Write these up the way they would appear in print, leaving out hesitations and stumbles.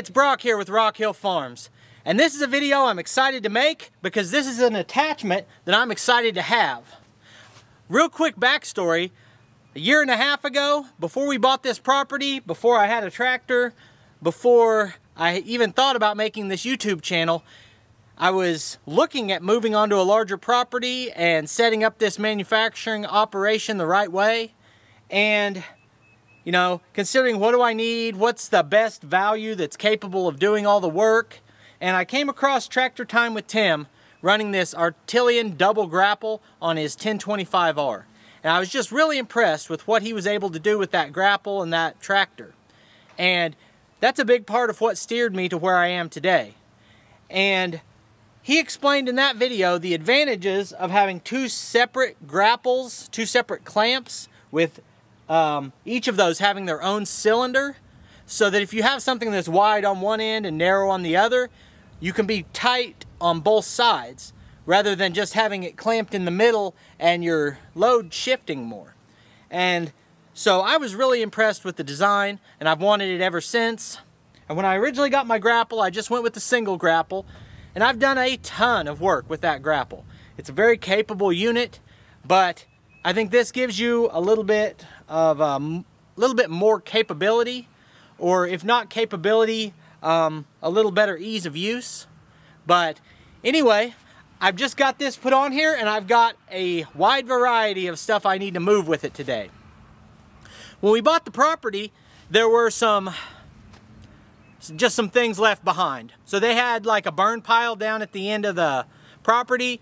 it's Brock here with Rock Hill Farms, and this is a video I'm excited to make because this is an attachment that I'm excited to have. Real quick backstory, a year and a half ago, before we bought this property, before I had a tractor, before I even thought about making this YouTube channel, I was looking at moving onto a larger property and setting up this manufacturing operation the right way, and you know, considering what do I need, what's the best value that's capable of doing all the work. And I came across Tractor Time with Tim running this Artillian double grapple on his 1025R. And I was just really impressed with what he was able to do with that grapple and that tractor. And that's a big part of what steered me to where I am today. And he explained in that video the advantages of having two separate grapples, two separate clamps with each of those having their own cylinder, so that if you have something that's wide on one end and narrow on the other, you can be tight on both sides rather than just having it clamped in the middle and your load shifting more. And so I was really impressed with the design, and I've wanted it ever since. And when I originally got my grapple, I just went with the single grapple, and I've done a ton of work with that grapple. It's a very capable unit, but I think this gives you a little bit of more capability, or if not capability, a little better ease of use. But anyway, I've just got this put on here, and I've got a wide variety of stuff I need to move with it today. When we bought the property, there were just some things left behind. So they had like a burn pile down at the end of the property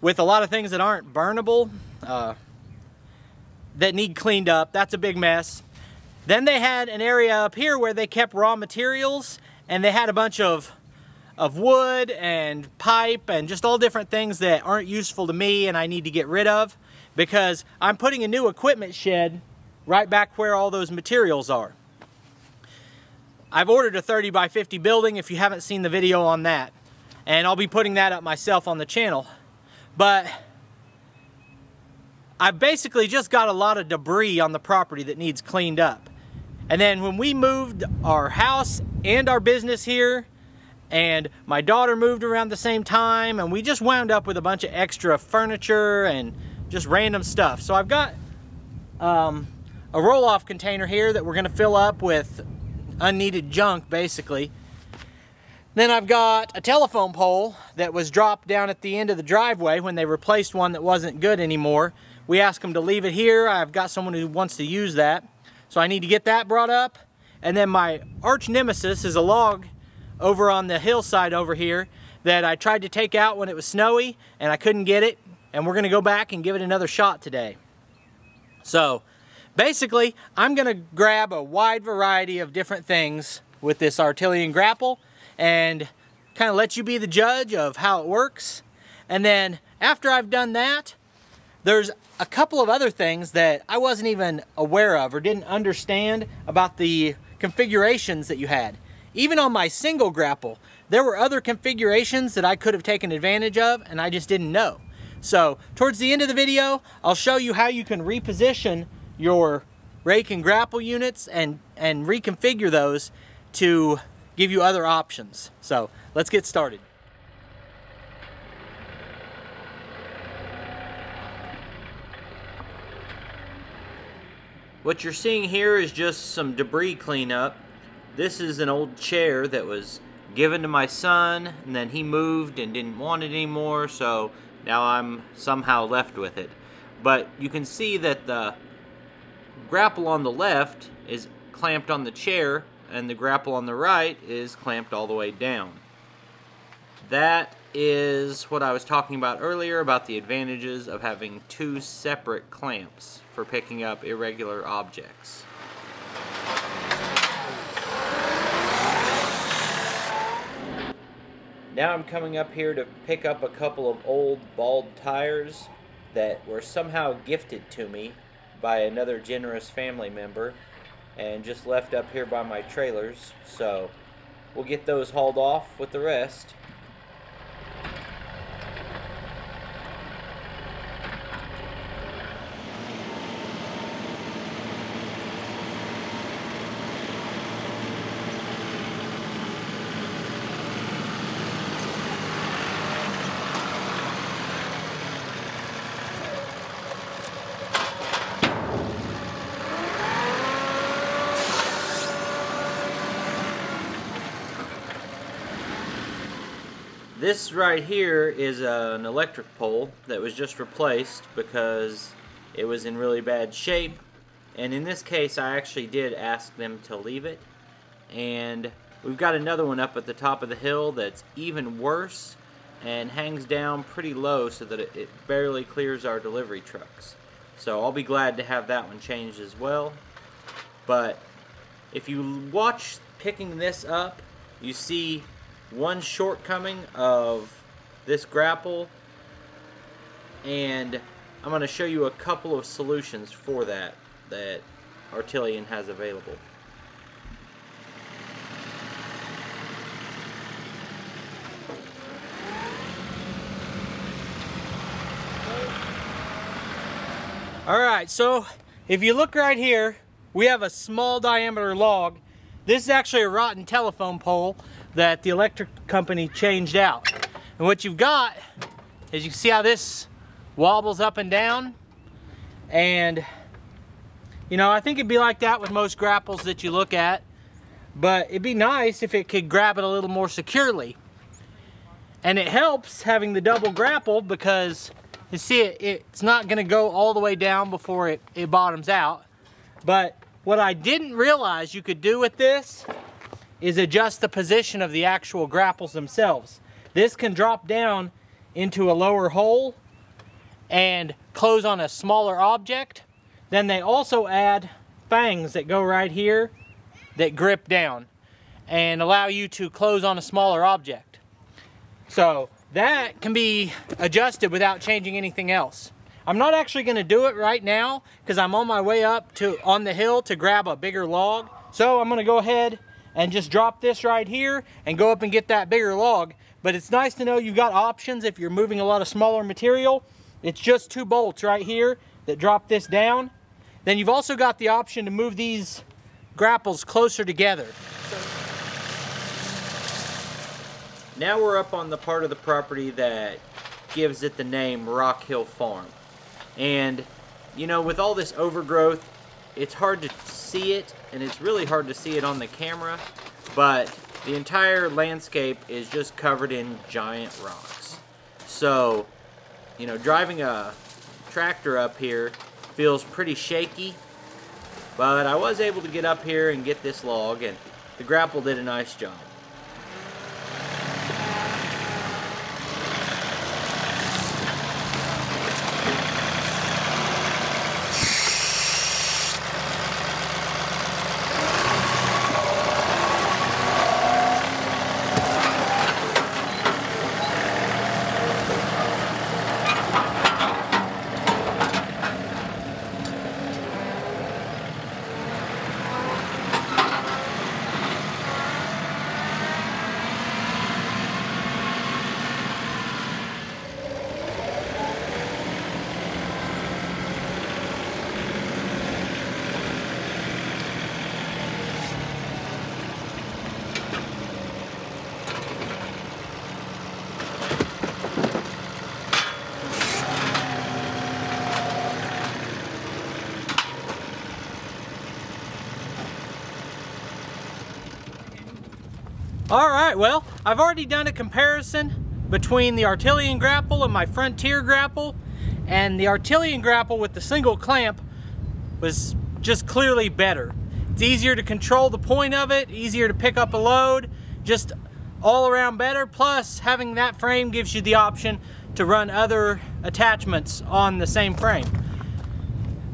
with a lot of things that aren't burnable, that need cleaned up. That's a big mess. Then they had an area up here where they kept raw materials, and they had a bunch of wood and pipe and just all different things that aren't useful to me and I need to get rid of, because I'm putting a new equipment shed right back where all those materials are. I've ordered a 30 by 50 building, if you haven't seen the video on that, and I'll be putting that up myself on the channel. But I've basically just got a lot of debris on the property that needs cleaned up. And then when we moved our house and our business here, and my daughter moved around the same time, and we just wound up with a bunch of extra furniture and just random stuff. So I've got a roll-off container here that we're going to fill up with unneeded junk, basically. Then I've got a telephone pole that was dropped down at the end of the driveway when they replaced one that wasn't good anymore. We asked them to leave it here. I've got someone who wants to use that, so I need to get that brought up. And then my arch nemesis is a log over on the hillside over here that I tried to take out when it was snowy, and I couldn't get it, and we're gonna go back and give it another shot today. So basically, I'm gonna grab a wide variety of different things with this Artillian grapple and kind of let you be the judge of how it works. And then after I've done that, there's a couple of other things that I wasn't even aware of or didn't understand about the configurations that you had. Even on my single grapple, there were other configurations that I could have taken advantage of, and I just didn't know. So towards the end of the video, I'll show you how you can reposition your rake and grapple units and reconfigure those to give you other options. So let's get started. What you're seeing here is just some debris cleanup. This is an old chair that was given to my son, and then he moved and didn't want it anymore, so now I'm somehow left with it. But you can see that the grapple on the left is clamped on the chair, and the grapple on the right is clamped all the way down. That is what I was talking about earlier about the advantages of having two separate clamps for picking up irregular objects. Now I'm coming up here to pick up a couple of old bald tires that were somehow gifted to me by another generous family member and just left up here by my trailers, so we'll get those hauled off with the rest. This right here is an electric pole that was just replaced because it was in really bad shape, and in this case I actually did ask them to leave it. And we've got another one up at the top of the hill that's even worse and hangs down pretty low so that it barely clears our delivery trucks. So I'll be glad to have that one changed as well. But if you watch picking this up, you see one shortcoming of this grapple, and I'm going to show you a couple of solutions for that Artillian has available. Alright, so if you look right here, we have a small diameter log. This is actually a rotten telephone pole that the electric company changed out. And what you've got is, you can see how this wobbles up and down. And, you know, I think it'd be like that with most grapples that you look at. But it'd be nice if it could grab it a little more securely. And it helps having the double grapple because you see it's not going to go all the way down before it bottoms out. But what I didn't realize you could do with this is adjust the position of the actual grapples themselves. This can drop down into a lower hole and close on a smaller object. Then they also add fangs that go right here that grip down and allow you to close on a smaller object. So that can be adjusted without changing anything else. I'm not actually going to do it right now because I'm on my way up on the hill to grab a bigger log. So I'm going to go ahead and just drop this right here and go up and get that bigger log. But it's nice to know you've got options if you're moving a lot of smaller material. It's just 2 bolts right here that drop this down. Then you've also got the option to move these grapples closer together. Now we're up on the part of the property that gives it the name Rock Hill Farm. And, you know, with all this overgrowth, it's hard to see it, and it's really hard to see it on the camera, but the entire landscape is just covered in giant rocks. So, you know, driving a tractor up here feels pretty shaky, but I was able to get up here and get this log, and the grapple did a nice job. Alright, well, I've already done a comparison between the Artillian grapple and my Frontier grapple, and the Artillian grapple with the single clamp was just clearly better. It's easier to control the point of it, easier to pick up a load, just all around better. Plus, having that frame gives you the option to run other attachments on the same frame.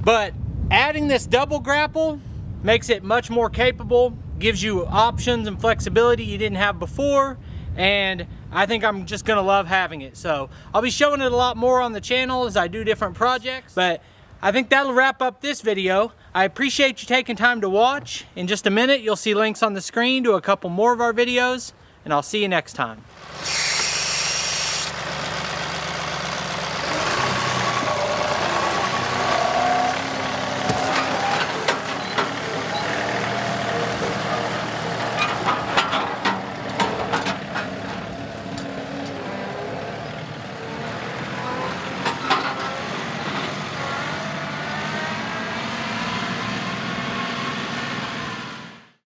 But adding this double grapple makes it much more capable, gives you options and flexibility you didn't have before, and I think I'm just gonna love having it. So I'll be showing it a lot more on the channel as I do different projects, but I think that'll wrap up this video. I appreciate you taking time to watch. In just a minute, you'll see links on the screen to a couple more of our videos, and I'll see you next time.